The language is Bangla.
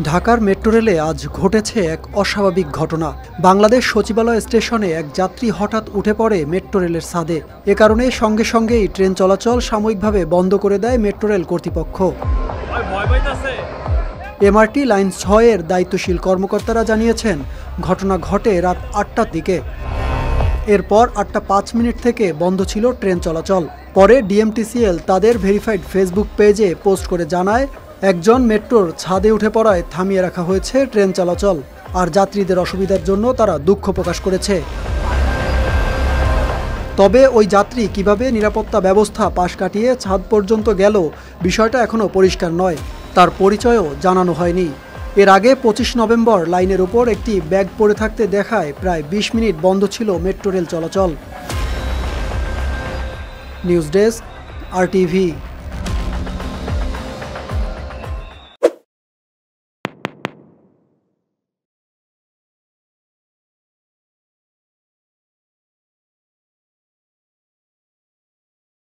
ঢাকার মেট্রো রেলে আজ ঘটেছে এক অস্বাভাবিক ঘটনা। বাংলাদেশ সচিবালয় স্টেশনে এক যাত্রী হঠাৎ উঠে পড়ে মেট্রো রেলের ছাদে। এ কারণে সঙ্গে সঙ্গেই ট্রেন চলাচল সাময়িকভাবে বন্ধ করে দেয় মেট্রো রেল কর্তৃপক্ষ। এমআরটি লাইন ৬-এর দায়িত্বশীল কর্মকর্তারা জানিয়েছেন, ঘটনা ঘটে রাত ৮টার দিকে। এরপর ৮টা ৫ মিনিট থেকে বন্ধ ছিল ট্রেন চলাচল। পরে ডিএমটিসিএল তাদের ভেরিফাইড ফেসবুক পেজে পোস্ট করে জানায়, একজন মেট্রোর ছাদে উঠে পড়ায় থামিয়ে রাখা হয়েছে ট্রেন চলাচল, আর যাত্রীদের অসুবিধার জন্য তারা দুঃখ প্রকাশ করেছে। তবে ওই যাত্রী কিভাবে নিরাপত্তা ব্যবস্থা পাশ কাটিয়ে ছাদ পর্যন্ত গেল, বিষয়টা এখনও পরিষ্কার নয়। তার পরিচয়ও জানানো হয়নি। এর আগে ২৫ নভেম্বর লাইনের উপর একটি ব্যাগ পড়ে থাকতে দেখায় প্রায় ২০ মিনিট বন্ধ ছিল মেট্রো রেল চলাচল। News desk, RTV।